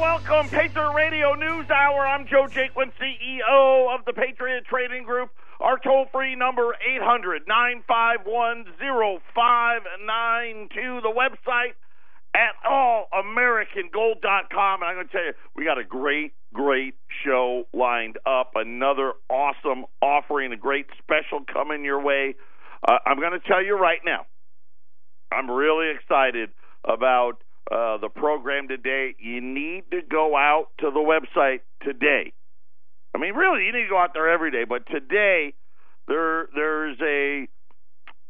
welcome. Patriot Radio News Hour. I'm Joe Jaquint, CEO of the Patriot Trading Group. Our toll-free number, 800-951-0592. The website at allamericangold.com. And I'm going to tell you, we got a great show lined up. Another awesome offering, a great special coming your way. I'm going to tell you right now, I'm really excited about the program today. You need to go out to the website today. I mean, really, you need to go out there every day. But today, there's a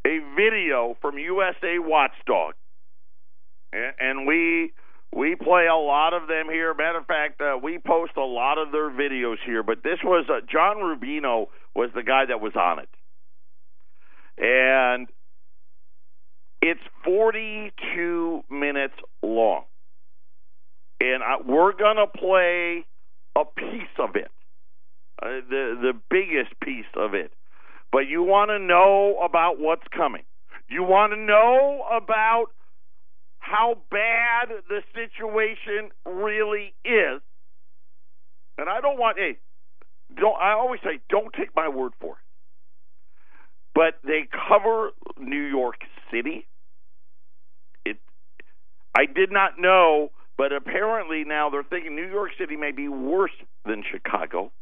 video from USA Watchdog, and we play a lot of them here. Matter of fact, we post a lot of their videos here. But this was John Rubino was the guy that was on it, and it's 42 minutes long, and we're going to play a piece of it, the biggest piece of it. But you want to know about what's coming. You want to know about how bad the situation really is. And I don't want, I always say, don't take my word for it. But they cover New York City. I did not know, but apparently now they're thinking New York City may be worse than Chicago.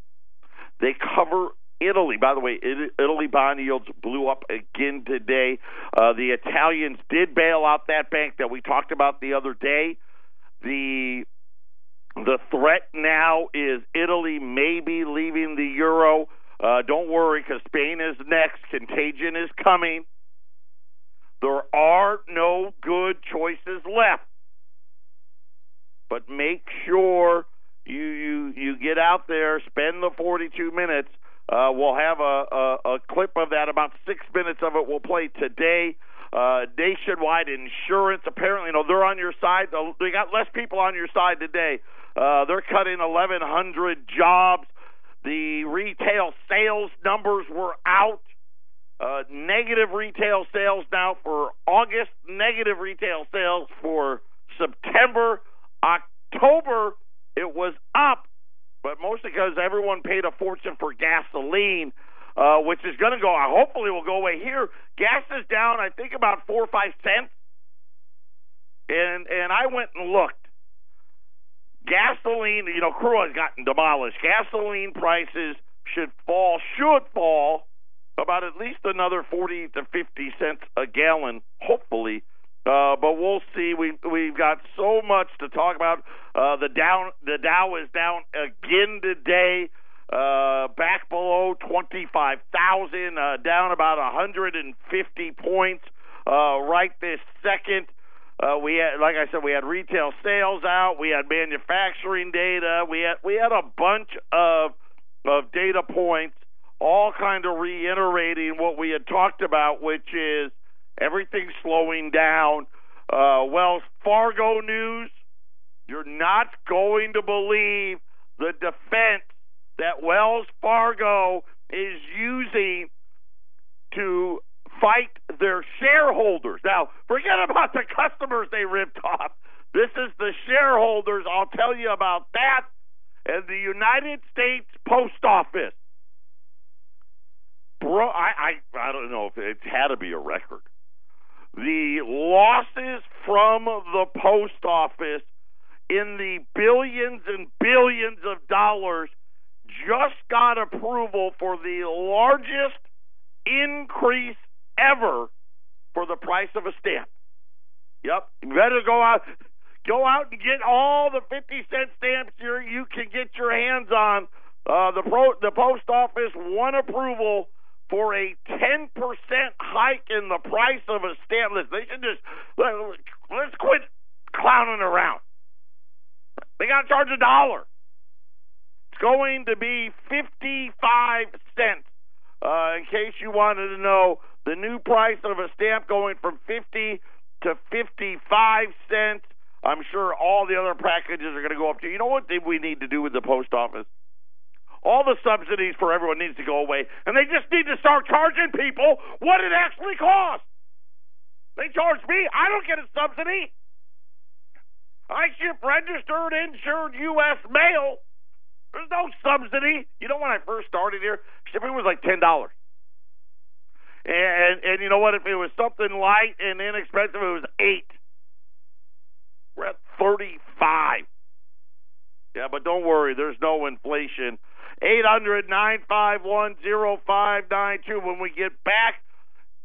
They cover Italy. By the way, Italy bond yields blew up again today. The Italians did bail out that bank that we talked about the other day. The threat now is Italy may be leaving the euro. Don't worry, because Spain is next. Contagion is coming. There are no good choices left. But make sure you get out there, spend the 42 minutes. We'll have a clip of that. About 6 minutes of it we'll play today. Nationwide Insurance, apparently, they're on your side. They got less people on your side today. They're cutting 1,100 jobs. The retail sales numbers were out. Negative retail sales now for August, negative retail sales for September. October, it was up, but mostly because everyone paid a fortune for gasoline, which is going to go, hopefully will go away here. Gas is down, I think, about 4 or 5 cents. And I went and looked. Gasoline, crude oil has gotten demolished. Gasoline prices should fall about at least another 40 to 50 cents a gallon, hopefully. But we'll see. We've got so much to talk about. The Dow is down again today, back below 25,000, down about 150 points right this second. We had, like I said, we had retail sales out. We had manufacturing data. We had a bunch of data points, all kind of reiterating what we had talked about, which is everything's slowing down. Wells Fargo news, you're not going to believe the defense that Wells Fargo is using to fight their shareholders. Now, forget about the customers they ripped off. This is the shareholders. I'll tell you about that. And the United States Post Office. Bro, I don't know if it's had to be a record. The losses from the post office in the billions and billions of dollars just got approval for the largest increase ever for the price of a stamp. Yep, you better go out and get all the 50-cent stamps you can get your hands on. The post office won approval for a 10% hike in the price of a stamp. They should just let's quit clowning around. They got to charge $1. It's going to be 55 cents. In case you wanted to know, the new price of a stamp going from 50 to 55 cents. I'm sure all the other packages are going to go up to. You know what we need to do with the post office? All the subsidies for everyone needs to go away, and they just need to start charging people what it actually costs. They charge me. I don't get a subsidy. I ship registered, insured U.S. mail. There's no subsidy. You know, when I first started here, shipping was like $10. And you know what? If it was something light and inexpensive, it was $8. We're at $35. Yeah, but don't worry, there's no inflation. 800-951-0592. When we get back,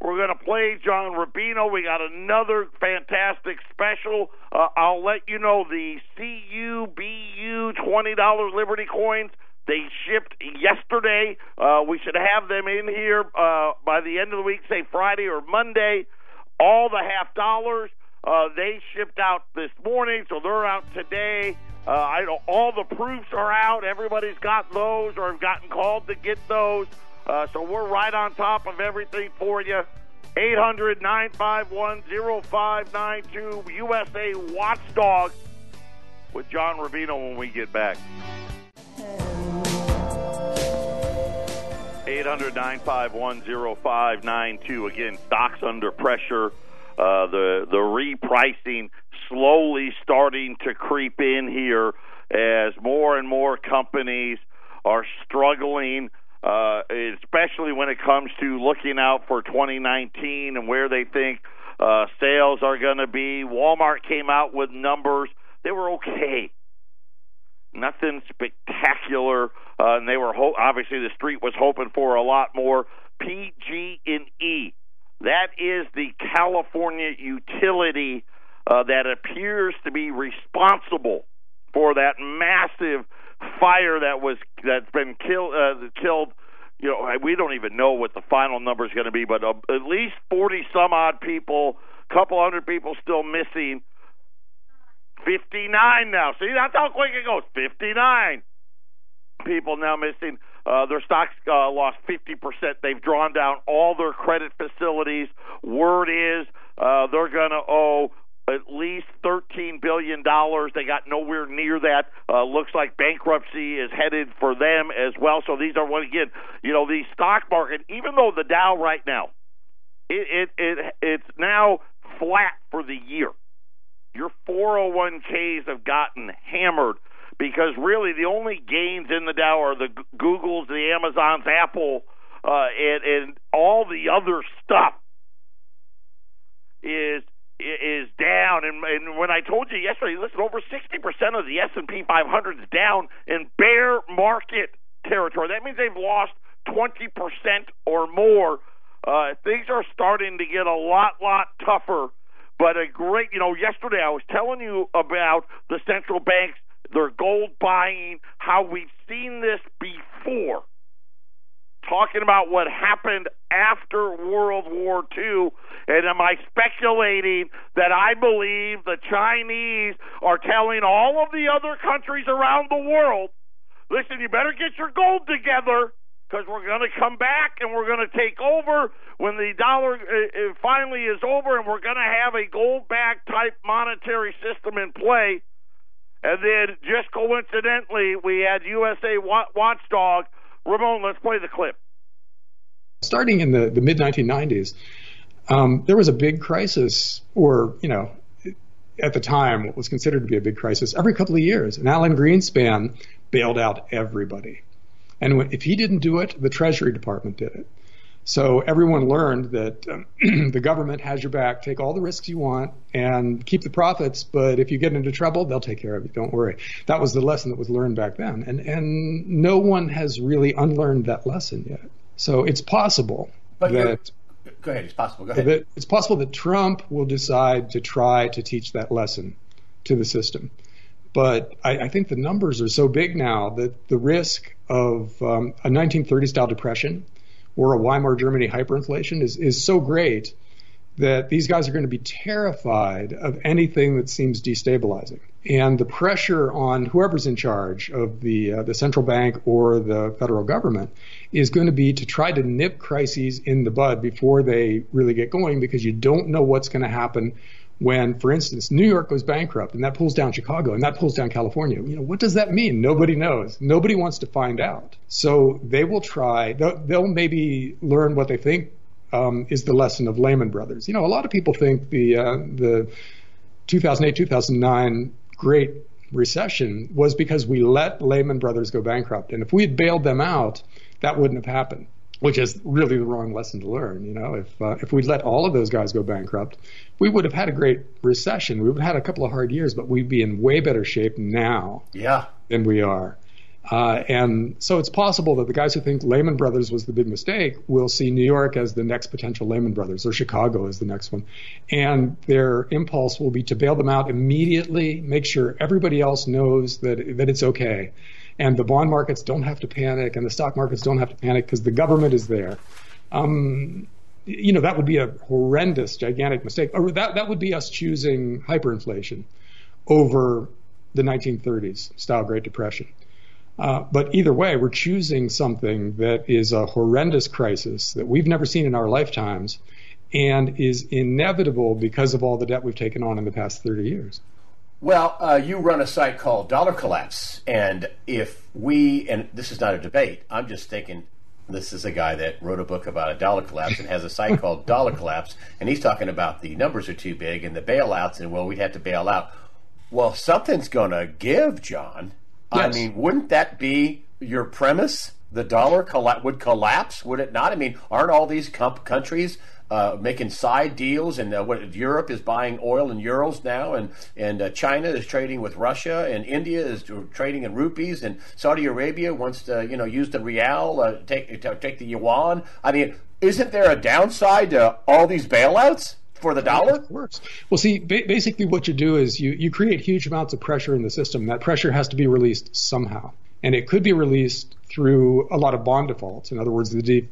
we're going to play John Rubino. We got another fantastic special. I'll let you know the CUBU $20 Liberty coins. They shipped yesterday. We should have them in here by the end of the week, say Friday or Monday. All the half dollars, they shipped out this morning, so they're out today. I know all the proofs are out. Everybody's got those or have gotten called to get those. So we're right on top of everything for you. 800-951-0592, USA Watchdog with John Rubino when we get back. 800-951-0592. Again, stocks under pressure. The repricing slowly starting to creep in here as more and more companies are struggling, especially when it comes to looking out for 2019 and where they think sales are going to be. Walmart came out with numbers. They were okay. Nothing spectacular, and they were obviously the street was hoping for a lot more. PG&E, that is the California utility that appears to be responsible for that massive fire that's been killed. You know, we don't even know what the final number is going to be, but at least 40 some odd people, couple hundred people still missing. 59 now. See, that's how quick it goes. 59 people now missing. Their stocks lost 50%. They've drawn down all their credit facilities. Word is they're going to owe at least $13 billion. They got nowhere near that. Looks like bankruptcy is headed for them as well. So these are, again, you know, the stock market, even though the Dow right now, it's now flat for the year. Your 401ks have gotten hammered because really the only gains in the Dow are the Googles, the Amazons, Apple, and all the other stuff is down. And when I told you yesterday, listen, over 60% of the S&P 500 is down in bear market territory. That means they've lost 20% or more. Things are starting to get a lot tougher. But a great, you know, yesterday I was telling you about the central banks, their gold buying, how we've seen this before. Talking about what happened after World War II, and am I speculating that I believe the Chinese are telling all of the other countries around the world, listen, you better get your gold together because we're going to come back and we're going to take over when the dollar finally is over, and we're going to have a gold-backed type monetary system in play. And then just coincidentally, we had USA Watchdog. Ramon, let's play the clip. Starting in the mid-1990s, there was a big crisis, or, you know, at the time, what was considered to be a big crisis, every couple of years. And Alan Greenspan bailed out everybody. And if he didn't do it, the Treasury Department did it. So everyone learned that the government has your back, take all the risks you want, and keep the profits, but if you get into trouble, they'll take care of you, don't worry. That was the lesson that was learned back then. And no one has really unlearned that lesson yet. So it's possible Go ahead, it's possible. Go ahead. It's possible that Trump will decide to try to teach that lesson to the system. But I think the numbers are so big now that the risk of a 1930s-style depression or a Weimar Germany hyperinflation is so great that these guys are going to be terrified of anything that seems destabilizing. And the pressure on whoever's in charge of the central bank or the federal government is going to be to try to nip crises in the bud before they really get going, because you don't know what's going to happen when, for instance, New York goes bankrupt and that pulls down Chicago and that pulls down California. You know, what does that mean? Nobody knows. Nobody wants to find out. So they will try. They'll maybe learn what they think is the lesson of Lehman Brothers. You know, a lot of people think the 2008-2009 Great Recession was because we let Lehman Brothers go bankrupt. And if we had bailed them out, that wouldn't have happened, which is really the wrong lesson to learn. If we'd let all of those guys go bankrupt, we would have had a great recession. We would have had a couple of hard years, but we'd be in way better shape now than we are. And so it's possible that the guys who think Lehman Brothers was the big mistake will see New York as the next potential Lehman Brothers, or Chicago as the next one. And their impulse will be to bail them out immediately, make sure everybody else knows that it's okay. And the bond markets don't have to panic, and the stock markets don't have to panic because the government is there. That would be a horrendous, gigantic mistake. Or that would be us choosing hyperinflation over the 1930s style Great Depression. But either way, we're choosing something that is a horrendous crisis that we've never seen in our lifetimes and is inevitable because of all the debt we've taken on in the past 30 years. Well, you run a site called Dollar Collapse, and and this is not a debate, I'm just thinking, this is a guy that wrote a book about a dollar collapse and has a site called Dollar Collapse, and he's talking about the numbers are too big and the bailouts, and, we'd have to bail out. Well, something's going to give, John. Yes. I mean, wouldn't that be your premise? The dollar would collapse, would it not? I mean, aren't all these countries making side deals? And Europe is buying oil in euros now, and China is trading with Russia, and India is trading in rupees, and Saudi Arabia wants to use the rial, take the yuan. I mean, isn't there a downside to all these bailouts for the dollar? Of course. Well, see, basically what you do is you create huge amounts of pressure in the system. That pressure has to be released somehow. And it could be released through a lot of bond defaults. In other words, the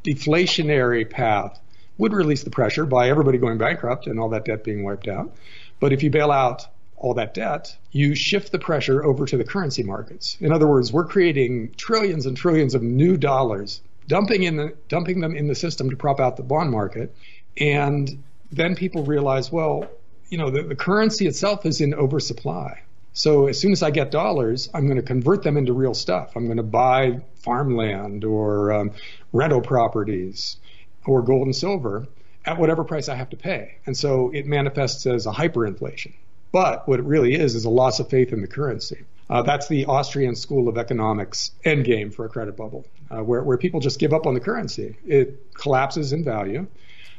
deflationary path would release the pressure by everybody going bankrupt and all that debt being wiped out. But if you bail out all that debt, you shift the pressure over to the currency markets. In other words, we're creating trillions and trillions of new dollars, dumping them in the system to prop out the bond market. And then people realize, well, the currency itself is in oversupply. So as soon as I get dollars, I'm going to convert them into real stuff. I'm going to buy farmland or rental properties or gold and silver at whatever price I have to pay. And so it manifests as a hyperinflation. But what it really is a loss of faith in the currency. That's the Austrian School of Economics endgame for a credit bubble, where people just give up on the currency. It collapses in value.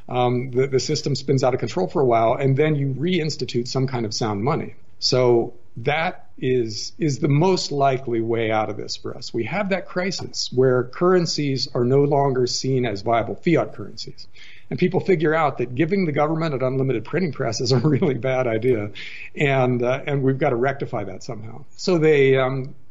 The system spins out of control for a while, and then you reinstitute some kind of sound money. So that is the most likely way out of this for us. We have that crisis where currencies are no longer seen as viable, fiat currencies. And people figure out that giving the government an unlimited printing press is a really bad idea, and we've got to rectify that somehow. So they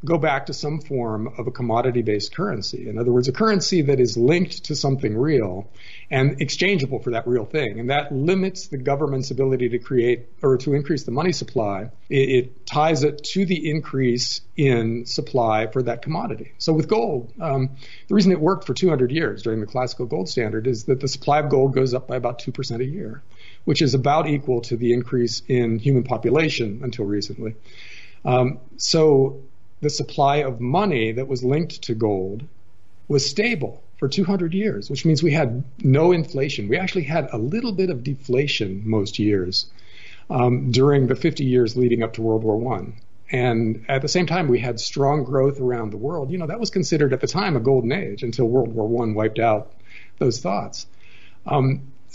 go back to some form of a commodity-based currency. In other words, a currency that is linked to something real and exchangeable for that real thing. And that limits the government's ability to create or to increase the money supply. It ties it to the increase in supply for that commodity. So with gold, the reason it worked for 200 years during the classical gold standard is that the supply of gold goes up by about 2% a year, which is about equal to the increase in human population until recently. So the supply of money that was linked to gold was stable for 200 years, which means we had no inflation. We actually had a little bit of deflation most years during the 50 years leading up to World War I. And at the same time, we had strong growth around the world. That was considered at the time a golden age until World War I wiped out those thoughts.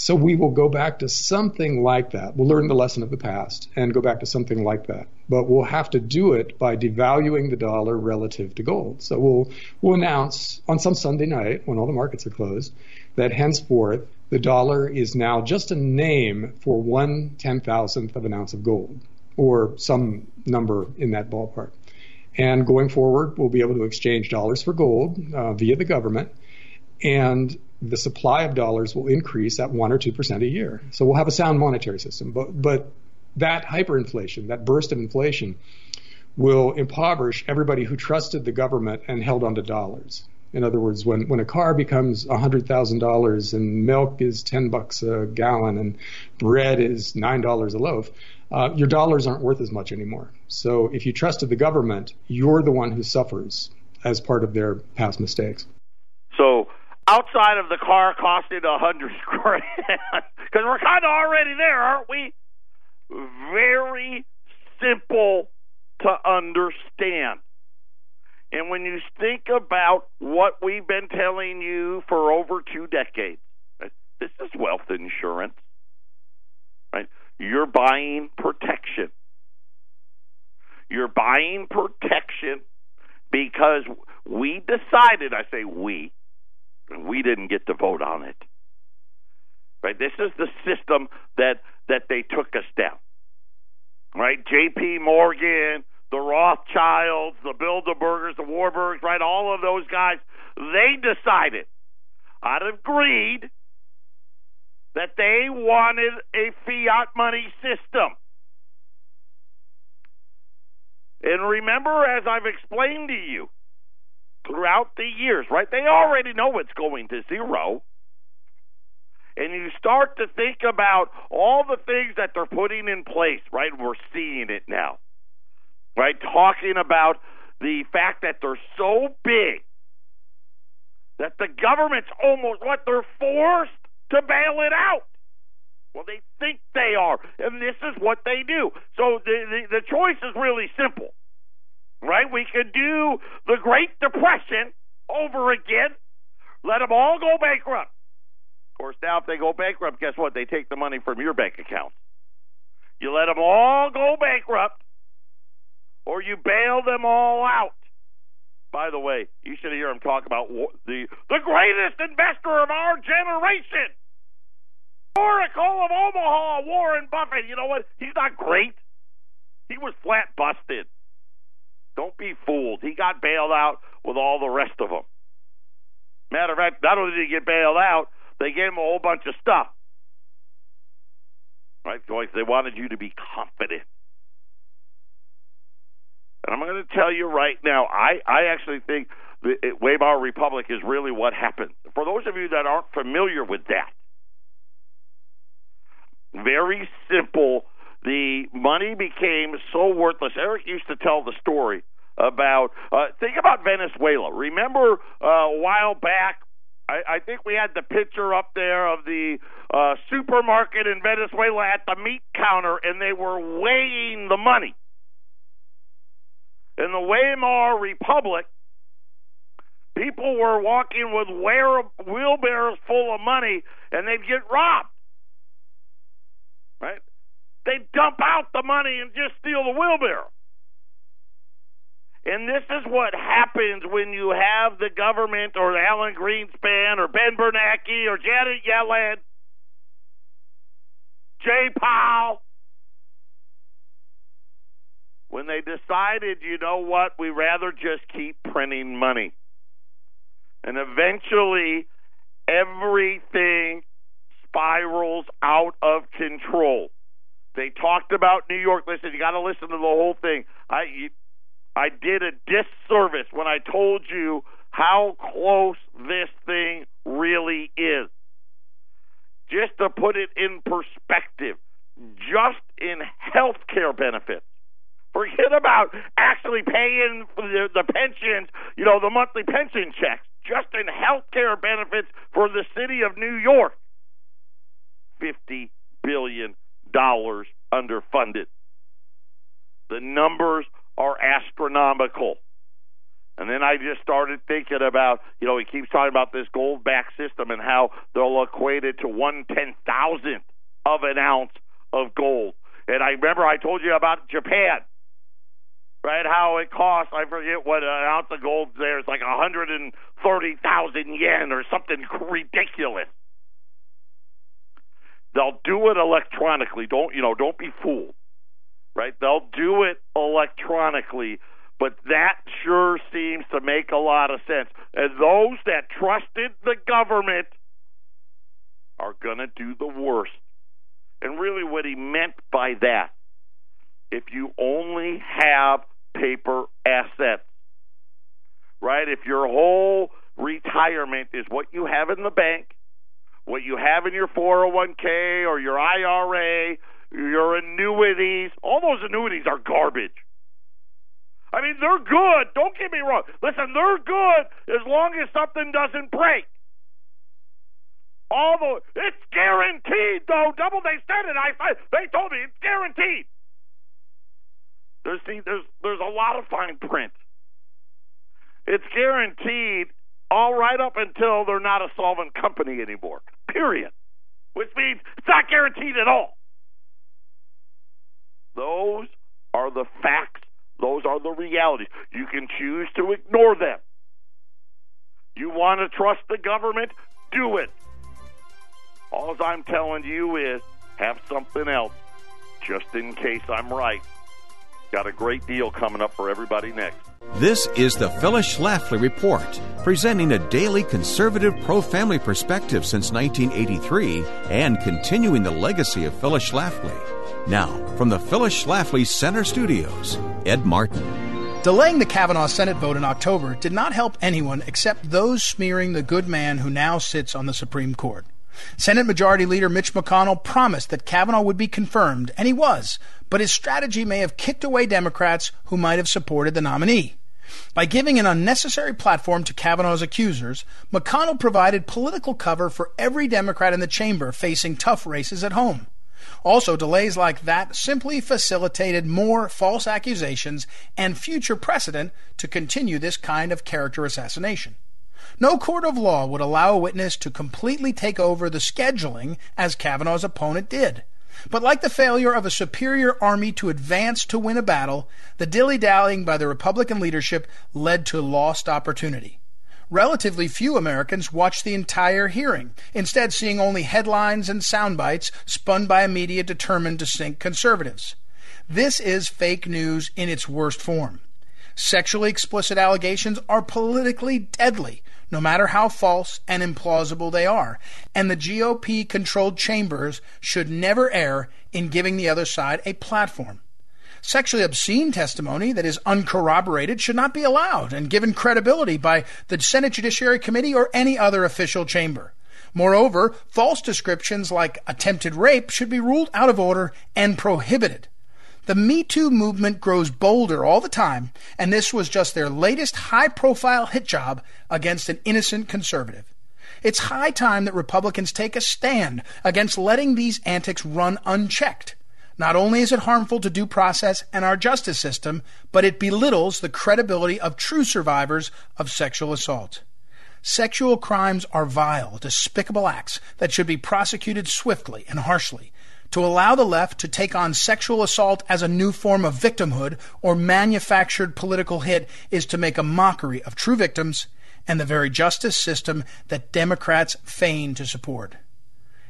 So we will go back to something like that. We'll learn the lesson of the past and go back to something like that. But we'll have to do it by devaluing the dollar relative to gold. So we'll announce on some Sunday night when all the markets are closed that henceforth the dollar is now just a name for 1/10,000th of an ounce of gold, or some number in that ballpark. And going forward, we'll be able to exchange dollars for gold via the government, and the supply of dollars will increase at 1 or 2% a year. So we'll have a sound monetary system. But that hyperinflation, that burst of inflation, will impoverish everybody who trusted the government and held on to dollars. In other words, when a car becomes $100,000 and milk is $10 a gallon and bread is $9 a loaf, your dollars aren't worth as much anymore. So if you trusted the government, you're the one who suffers as part of their past mistakes. So outside of the car costing $100,000, because we're kind of already there, aren't we? Very simple understand. And when you think about what we've been telling you for over 2 decades, right? This is wealth insurance, right? You're buying protection. You're buying protection because we decided, I say we didn't get to vote on it. Right? This is the system that they took us down. Right? J.P. Morgan, the Rothschilds, the Bilderbergers, the Warburgs, right? All of those guys, they decided out of greed that they wanted a fiat money system. And remember, as I've explained to you throughout the years, right? They already know it's going to zero. And you start to think about all the things that they're putting in place, right? We're seeing it now, right? Talking about the fact that they're so big that the government's almost they're forced to bail it out. Well, they think they are, and this is what they do. So the choice is really simple, right? We could do the Great Depression over again, let them all go bankrupt. Of course, now if they go bankrupt, guess what? They take the money from your bank account. You let them all go bankrupt, or you bail them all out. By the way, you should hear him talk about the greatest investor of our generation. Oracle of Omaha, Warren Buffett. You know what? He's not great. He was flat busted. Don't be fooled. He got bailed out with all the rest of them. Matter of fact, not only did he get bailed out, they gave him a whole bunch of stuff. Right? Because they wanted you to be confident. And I'm going to tell you right now, I actually think the Weimar Republic is really what happened. For those of you that aren't familiar with that, very simple. The money became so worthless. Eric used to tell the story about, think about Venezuela. Remember a while back, I think we had the picture up there of the supermarket in Venezuela at the meat counter, and they were weighing the money. In the Weimar Republic, people were walking with wheelbarrows full of money, and they'd get robbed. Right? They dump out the money and just steal the wheelbarrow. And this is what happens when you have the government or Alan Greenspan or Ben Bernanke or Janet Yellen, Jay Powell. When they decided, you know what, we'd rather just keep printing money. And eventually, everything spirals out of control. They talked about New York. Listen, you got to listen to the whole thing. I did a disservice when I told you how close this thing really is. Just to put it in perspective, just in health care benefits, forget about actually paying the pensions, the monthly pension checks, just in health care benefits for the city of New York, $50 billion underfunded. The numbers are astronomical. And then I just started thinking about, he keeps talking about this gold-backed system and how they'll equate it to 1/10,000th of an ounce of gold. And I remember I told you about Japan, right? How it costs, I forget what an ounce of gold there is, like 130,000 yen or something ridiculous. They'll do it electronically. Don't be fooled, right? They'll do it electronically, but that sure seems to make a lot of sense. And those that trusted the government are going to do the worst. And really what he meant by that, if you only have paper assets, right? If your whole retirement is what you have in the bank, what you have in your 401k or your IRA, your annuities, all those annuities are garbage. I mean, they're good. Don't get me wrong. Listen, they're good as long as something doesn't break. It's guaranteed, though. They said it. They told me it's guaranteed. There's a lot of fine print. It's guaranteed all right up until they're not a solvent company anymore, period. Which means it's not guaranteed at all. Those are the facts. Those are the realities. You can choose to ignore them. You want to trust the government? Do it. All I'm telling you is have something else, just in case I'm right. Got a great deal coming up for everybody next. This is the Phyllis Schlafly Report, presenting a daily conservative pro-family perspective since 1983 and continuing the legacy of Phyllis Schlafly. Now, from the Phyllis Schlafly Center Studios, Ed Martin. Delaying the Kavanaugh Senate vote in October did not help anyone except those smearing the good man who now sits on the Supreme Court. Senate Majority Leader Mitch McConnell promised that Kavanaugh would be confirmed, and he was, but his strategy may have kicked away Democrats who might have supported the nominee. By giving an unnecessary platform to Kavanaugh's accusers, McConnell provided political cover for every Democrat in the chamber facing tough races at home. Also, delays like that simply facilitated more false accusations and future precedent to continue this kind of character assassination. No court of law would allow a witness to completely take over the scheduling as Kavanaugh's opponent did. But like the failure of a superior army to advance to win a battle, the dilly-dallying by the Republican leadership led to lost opportunity. Relatively few Americans watched the entire hearing, instead seeing only headlines and sound bites spun by a media determined to sink conservatives. This is fake news in its worst form. Sexually explicit allegations are politically deadly, no matter how false and implausible they are, and the GOP-controlled chambers should never err in giving the other side a platform. Sexually obscene testimony that is uncorroborated should not be allowed and given credibility by the Senate Judiciary Committee or any other official chamber. Moreover, false descriptions like attempted rape should be ruled out of order and prohibited. The Me Too movement grows bolder all the time, and this was just their latest high-profile hit job against an innocent conservative. It's high time that Republicans take a stand against letting these antics run unchecked. Not only is it harmful to due process and our justice system, but it belittles the credibility of true survivors of sexual assault. Sexual crimes are vile, despicable acts that should be prosecuted swiftly and harshly. To allow the left to take on sexual assault as a new form of victimhood or manufactured political hit is to make a mockery of true victims and the very justice system that Democrats feign to support.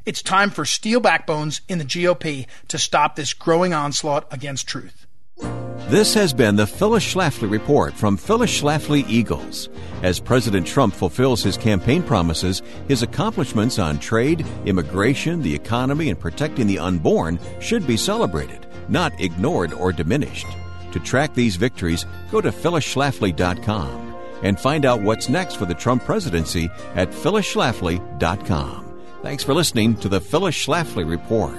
It's time for steel backbones in the GOP to stop this growing onslaught against truth. This has been the Phyllis Schlafly Report from Phyllis Schlafly Eagles. As President Trump fulfills his campaign promises, his accomplishments on trade, immigration, the economy, and protecting the unborn should be celebrated, not ignored or diminished. To track these victories, go to phyllisschlafly.com and find out what's next for the Trump presidency at phyllisschlafly.com. Thanks for listening to the Phyllis Schlafly Report.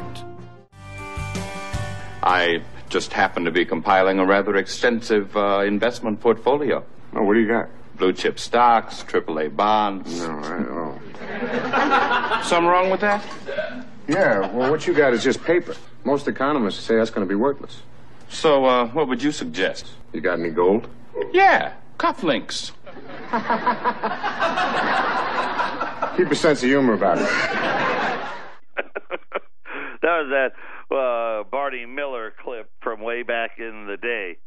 I just happen to be compiling a rather extensive investment portfolio. Oh, what do you got? Blue chip stocks, AAA bonds. No, Something wrong with that? Yeah, well, what you got is just paper. Most economists say that's going to be worthless. So, what would you suggest? You got any gold? Yeah, cufflinks. Keep a sense of humor about it. That was that Barney Miller clip from way back in the day.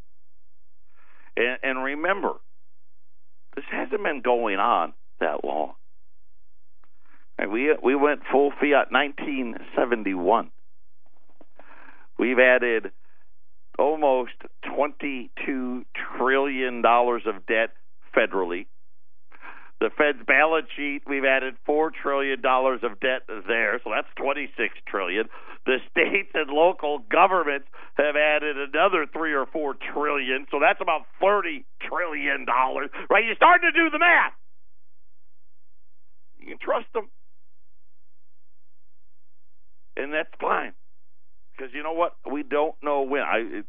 And remember, this hasn't been going on that long. And we went full fiat 1971. We've added almost $22 trillion of debt federally. The Fed's balance sheet, we've added $4 trillion of debt there, so that's $26 trillion. The states and local governments have added another $3 or $4 trillion, so that's about $30 trillion, right? You're starting to do the math. You can trust them. And that's fine. Because you know what? We don't know when. I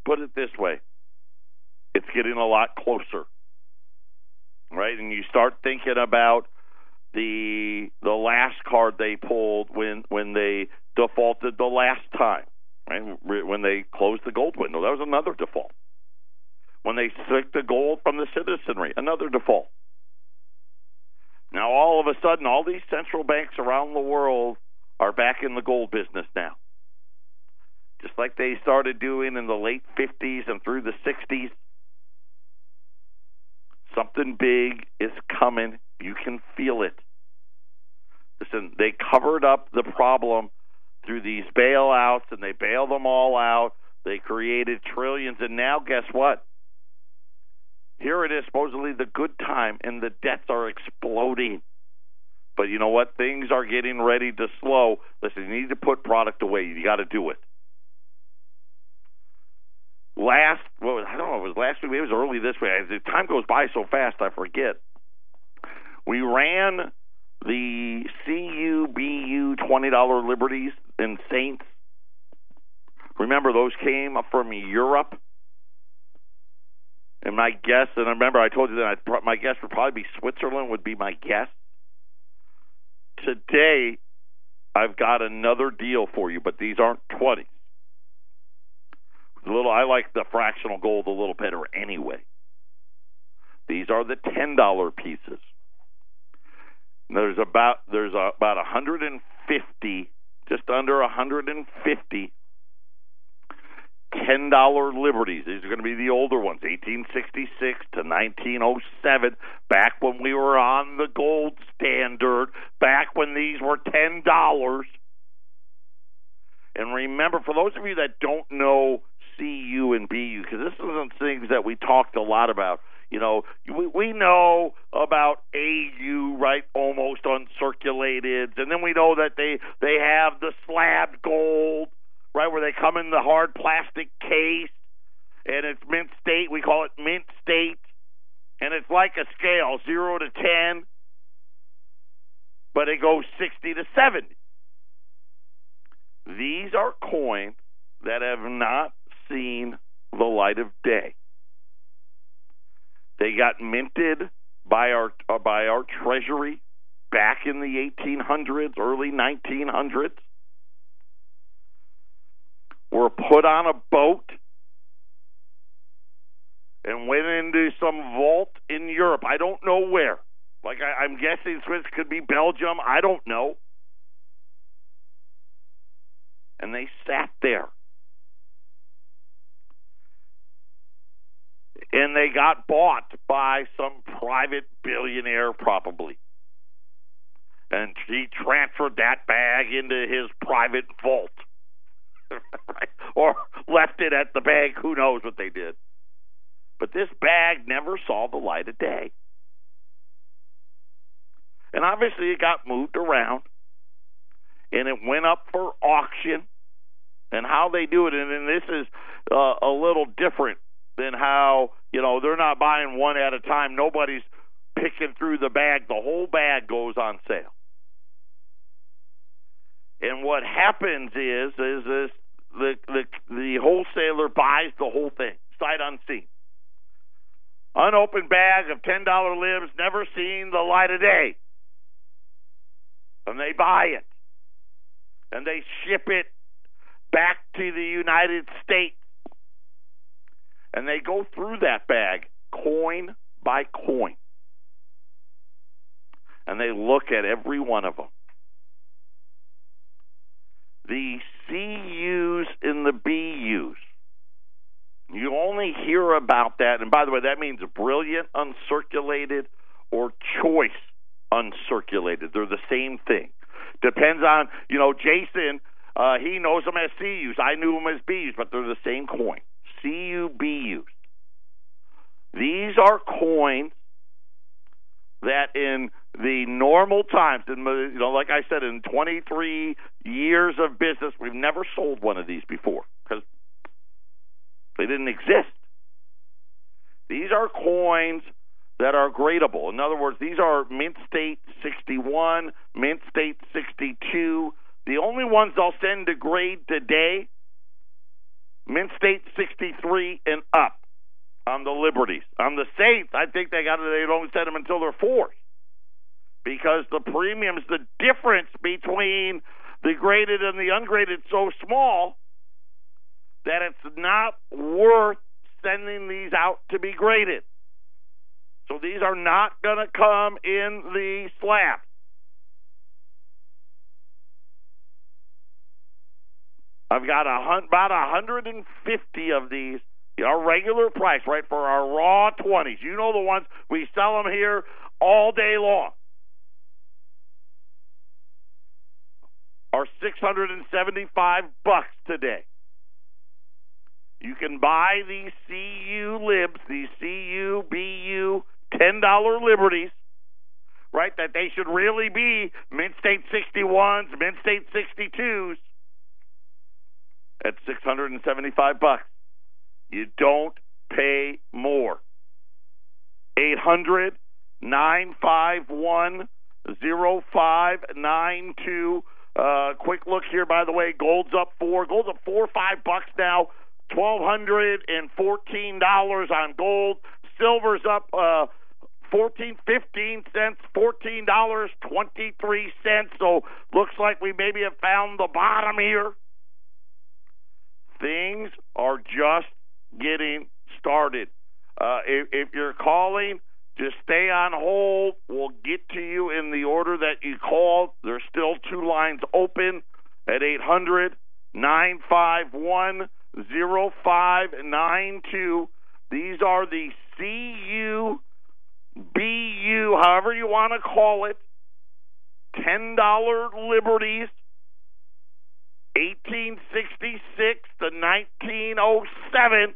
put it this way. It's getting a lot closer. Right, and you start thinking about the last card they pulled when they defaulted the last time. right? When they closed the gold window, that was another default. When they took the gold from the citizenry, another default. Now, all of a sudden, all these central banks around the world are back in the gold business now. Just like they started doing in the late 50s and through the 60s. Something big is coming. You can feel it. Listen, they covered up the problem through these bailouts, and they bailed them all out. They created trillions, and now guess what? Here it is, supposedly the good time, and the debts are exploding. But you know what? Things are getting ready to slow. Listen, you need to put product away. You got to do it. I don't know, it was last week, maybe it was early this week. The time goes by so fast, I forget. We ran the CUBU $20 Liberties in Saints. Remember, those came from Europe. And my guess, and I remember I told you that my guess would probably be Switzerland would be my guess. Today, I've got another deal for you, but these aren't 20s. I like the fractional gold a little better anyway. These are the $10 pieces. There's about 150, just under 150 $10 Liberties. These are going to be the older ones, 1866 to 1907, back when we were on the gold standard, back when these were $10. And remember, for those of you that don't know CU and BU, because this isn't things that we talked a lot about. You know, we know about AU, right, almost uncirculated, and then we know that they have the slabbed gold, right, where they come in the hard plastic case, and it's mint state. We call it mint state, and it's like a scale, 0 to 10, but it goes 60 to 70. These are coins that have not seen the light of day. They got minted by our Treasury back in the 1800s, early 1900s. Were put on a boat and went into some vault in Europe. I don't know where. Like I'm guessing Swiss could be Belgium. I don't know. And they sat there. And they got bought by some private billionaire, probably. And he transferred that bag into his private vault. Right? Or left it at the bank. Who knows what they did. But this bag never saw the light of day. And obviously it got moved around. And it went up for auction. And how they do it, and this is a little different than how, they're not buying one at a time. Nobody's picking through the bag. The whole bag goes on sale. And what happens is the wholesaler buys the whole thing, sight unseen. Unopened bag of $10 libs, never seen the light of day. And they buy it. And they ship it back to the United States. And they go through that bag, coin by coin. And they look at every one of them. The CUs and the BUs, you only hear about that. And by the way, that means brilliant uncirculated or choice uncirculated. They're the same thing. Depends on, Jason, he knows them as CUs. I knew them as BUs, but they're the same coin. CUBUs. These are coins that in the normal times, like I said, in 23 years of business, we've never sold one of these before because they didn't exist. These are coins that are gradable. In other words, these are mint state 61, mint state 62. The only ones they'll send to grade today, mint state 63 and up on the Liberties. On the Saints, I think they don't send them until they're 4s. Because the premiums, the difference between the graded and the ungraded is so small that it's not worth sending these out to be graded. So these are not going to come in the slab. I've got about 150 of these. Our regular price, right, for our raw 20s. You know the ones, we sell them here all day long. Are $675 today. You can buy these CU libs, these CU, BU, $10 liberties, right, that they should really be Mid-State 61s, Mid-State 62s at $675. You don't pay more. 800-951-0592. Quick look here, by the way. Gold's up $4 or $5 now. $1,214 on gold. Silver's up 15 cents, $14.23. So looks like we maybe have found the bottom here. Things are just getting started. If you're calling, just stay on hold. We'll get to you in the order that you called. There's still 2 lines open at 800-951-0592. These are the CU, BU, however you want to call it, $10 liberties, 1866 to 1907.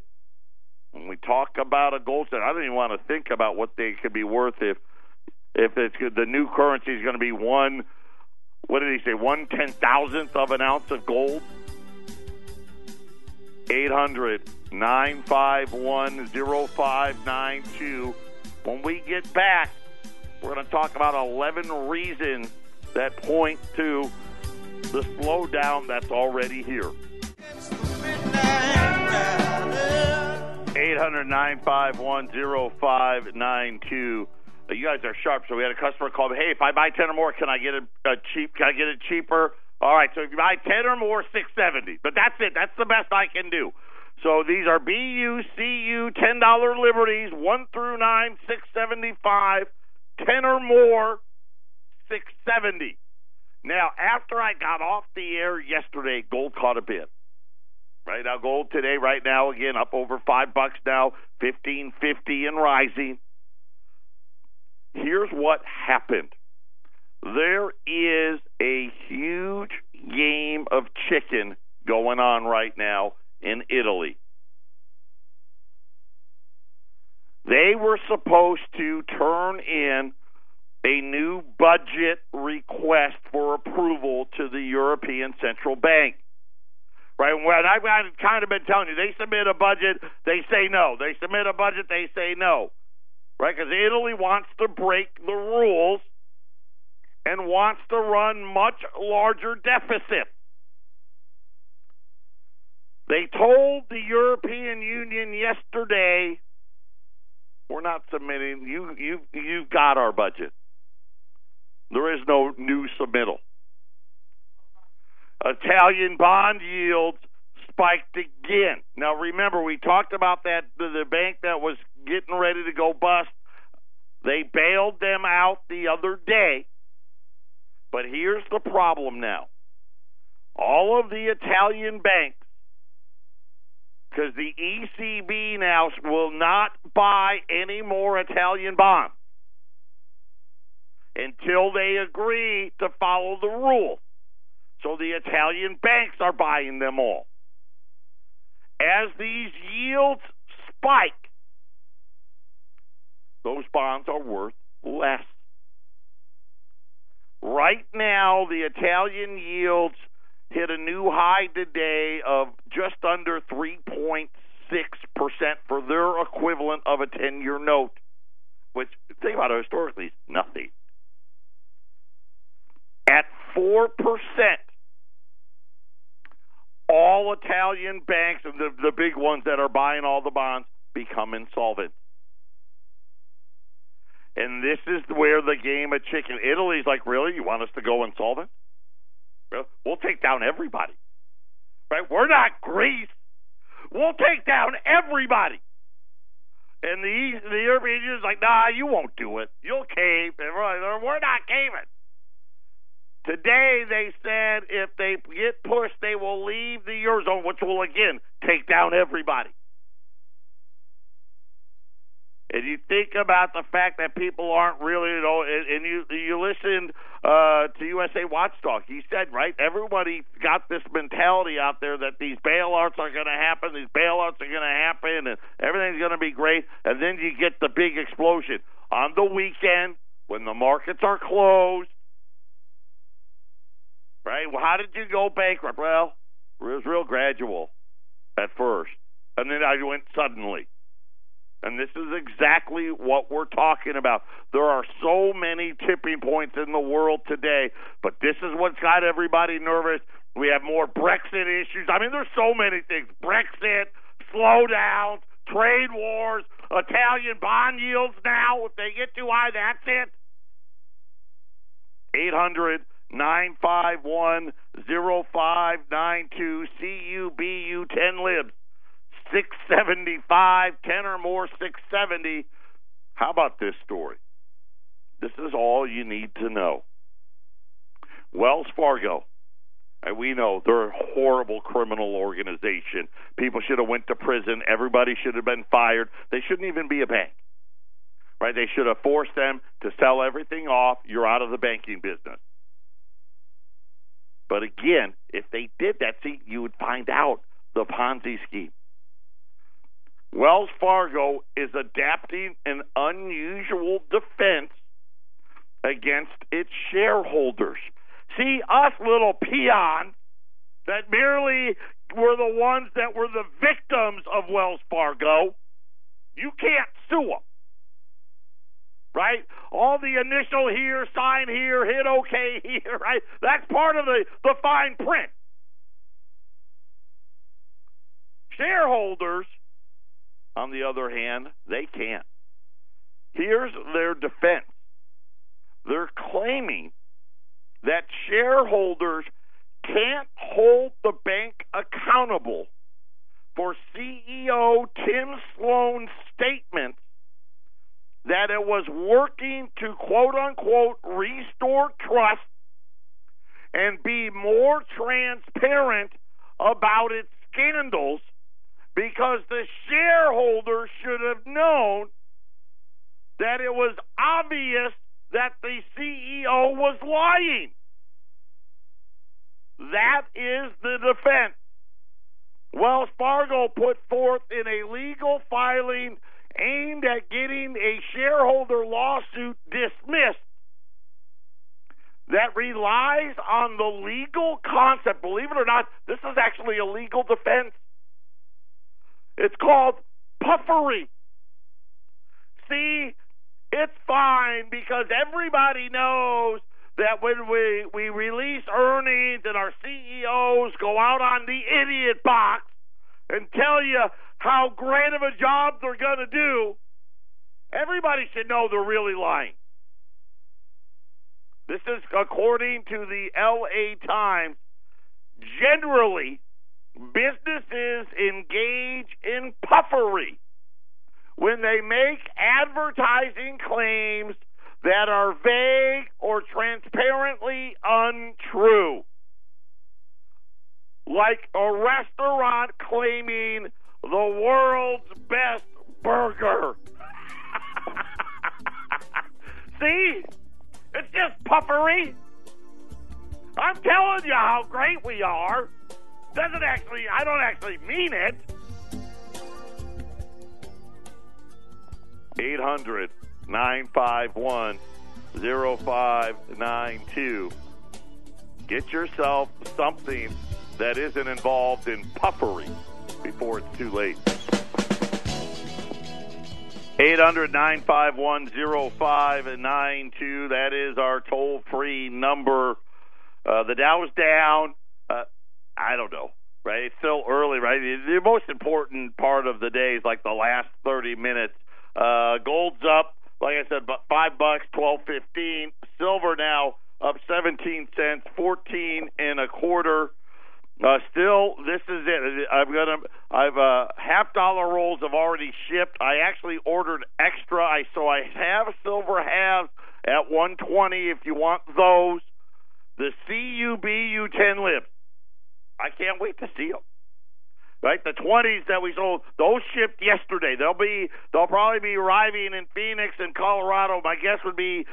When we talk about a gold standard, I don't even want to think about what they could be worth if it's the new currency is going to be 1/10,000th of an ounce of gold. 800-951-0592. When we get back, we're going to talk about 11 reasons that point to the slowdown that's already here. 800-951-0592. You guys are sharp. So we had a customer call me, hey, if I buy 10 or more, can I get it cheaper? All right, so if you buy 10 or more, $670. But that's it. That's the best I can do. So these are BU, CU, $10 liberties, 1 through 9, $675. 10 or more, $670. Now, after I got off the air yesterday, gold caught a bid. Right now, gold today, right now, again, up over $5 now, $1,550 and rising. Here's what happened. There is a huge game of chicken going on right now in Italy. They were supposed to turn in a new budget request for approval to the European Central Bank. Right? When I've kind of been telling you, they submit a budget, they say no. They submit a budget, they say no. Right? Because Italy wants to break the rules and wants to run much larger deficits. They told the European Union yesterday, we're not submitting. You've got our budget. There is no new submittal. Italian bond yields spiked again. Now, remember, we talked about that the bank that was getting ready to go bust. They bailed them out the other day. But here's the problem now. All of the Italian banks, because the ECB now will not buy any more Italian bonds until they agree to follow the rules. So the Italian banks are buying them all. As these yields spike, those bonds are worth less. Right now, the Italian yields hit a new high today of just under 3.6% for their equivalent of a 10-year note, which, think about it, historically is nothing. At 4%, all Italian banks, and the big ones that are buying all the bonds, become insolvent. And this is where the game of chicken. Italy's like, really? You want us to go insolvent? We'll take down everybody. Right? We're not Greece. we'll take down everybody. And the European Union's like, nah, you won't do it. You'll cave. And we're not caving. Today, they said if they get pushed, they will leave the Eurozone, which will, again, take down everybody. And you think about the fact that people aren't really, and you listened to USA Watchdog. He said, right, everybody got this mentality out there that these bailouts are going to happen, and everything's going to be great, and then you get the big explosion. On the weekend, when the markets are closed, right, well, how did you go bankrupt? Well, it was real gradual at first, and then I went suddenly. And this is exactly what we're talking about. There are so many tipping points in the world today, but this is what's got everybody nervous. We have more Brexit issues. I mean, there's so many things. Brexit, slowdowns, trade wars, Italian bond yields now. If they get too high, that's it. 800-951-0592, CUBU 10 libs. 675, 10 or more, 670. How about this story? This is all you need to know. Wells Fargo, and we know they're a horrible criminal organization. People should have went to prison. Everybody should have been fired. They shouldn't even be a bank, right? They should have forced them to sell everything off. You're out of the banking business. But again, if they did that, see, you would find out the Ponzi scheme. Wells Fargo is adapting an unusual defense against its shareholders. See, us little peons that merely were the ones that were the victims of Wells Fargo, you can't sue them, right? All the initial here, sign here, hit okay here, right? That's part of the fine print. Shareholders, on the other hand, they can't. Here's their defense. They're claiming that shareholders can't hold the bank accountable for CEO Tim Sloan's statement that it was working to, quote-unquote, restore trust and be more transparent about its scandals, because the shareholders should have known that it was obvious that the CEO was lying. That is the defense. Wells Fargo put forth in a legal filing aimed at getting a shareholder lawsuit dismissed that relies on the legal concept. Believe it or not, this is actually a legal defense. It's called Puffery. See, it's fine because everybody knows that when we release earnings and our CEOs go out on the idiot box and tell you how great of a job they're going to do, everybody should know they're really lying. This is according to the LA Times. Generally, businesses engage in puffery when they make advertising claims that are vague or transparently untrue. Like a restaurant claiming the world's best burger. See? It's just puffery. I'm telling you how great we are. I don't actually mean it. 800-951-0592. Get yourself something that isn't involved in puffery before it's too late. 800-951-0592. That is our toll-free number. The Dow's down. I don't know, right? It's still early, right? The most important part of the day is like the last 30 minutes. Gold's up, like I said, $5, $12.15. Silver now up 17 cents, 14 1/4. Still, this is it. I've $50 rolls have already shipped. I actually ordered extra. So I have silver halves at $120 if you want those. The CUBU 10 lips. I can't wait to see them. Right, the 20s that we sold, those shipped yesterday. They'll probably be arriving in Phoenix and Colorado. My guess would be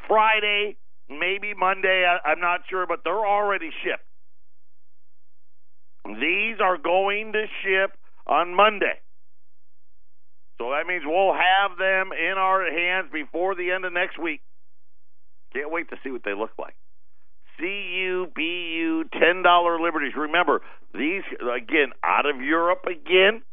Friday, maybe Monday. I'm not sure, but they're already shipped. These are going to ship on Monday. So that means we'll have them in our hands before the end of next week. Can't wait to see what they look like. CUBU $10 Liberties. Remember, these, again, out of Europe again.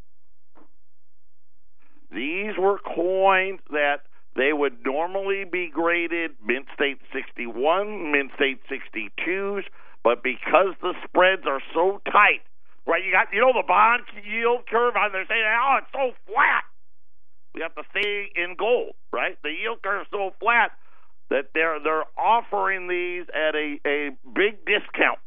These were coins that they would normally be graded Mint State 61, Mint State 62s, but because the spreads are so tight, right? You know the bond yield curve on there saying, oh, it's so flat. We have to stay in gold, right? The yield curve is so flat that they're offering these at a big discount.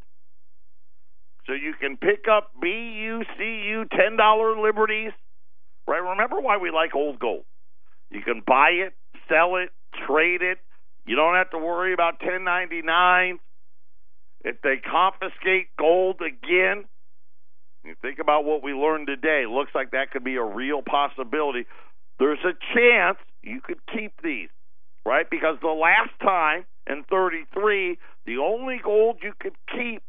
So you can pick up BUCU $10 Liberties, right? Remember why we like old gold. You can buy it, sell it, trade it. You don't have to worry about 1099s. If they confiscate gold again, you think about what we learned today. Looks like that could be a real possibility. There's a chance you could keep these, right? Because the last time in 33, the only gold you could keep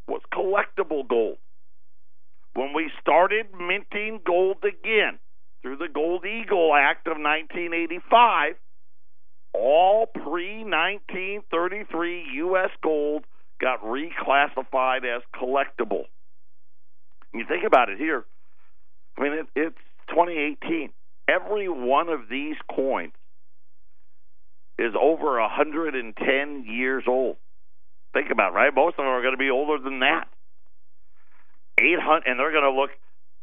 was collectible gold. When we started minting gold again through the Gold Eagle Act of 1985, all pre-1933 U.S. gold got reclassified as collectible. You think about it here. I mean, it's 2018. Every one of these coins is over 110 years old. Think about it, right? Most of them are going to be older than that. 800, and they're going to look,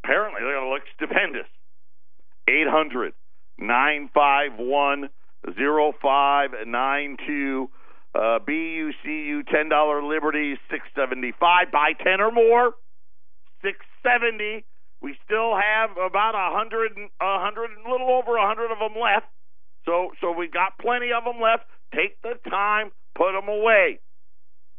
apparently they're going to look stupendous. 800-951-0592, BUCU $10 Liberties, $675. Buy 10 or more, $670. We still have about 100, a little over 100 of them left. So we got plenty of them left. Take the time, put them away.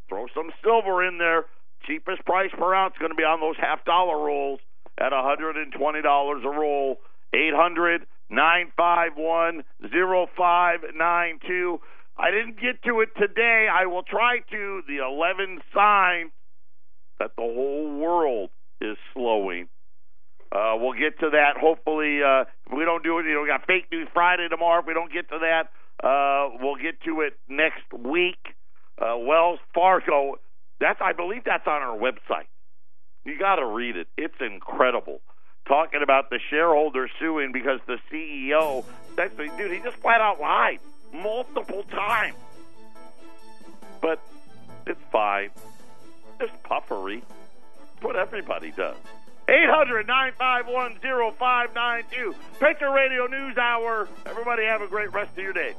Throw some silver in there. Cheapest price per ounce is going to be on those $50 rolls at $120 a roll. 800-951-0592. I didn't get to it today. I will try to. The 11 signs that the whole world is slowing. We'll get to that. Hopefully, if we don't do it, we got Fake News Friday tomorrow. If we don't get to that, we'll get to it next week. Wells Fargo, I believe that's on our website. You got to read it. It's incredible. Talking about the shareholders suing because the CEO, he just flat out lied multiple times. But it's fine. It's puffery. It's what everybody does. 800-951-0592. Patriot Radio News Hour. Everybody have a great rest of your day.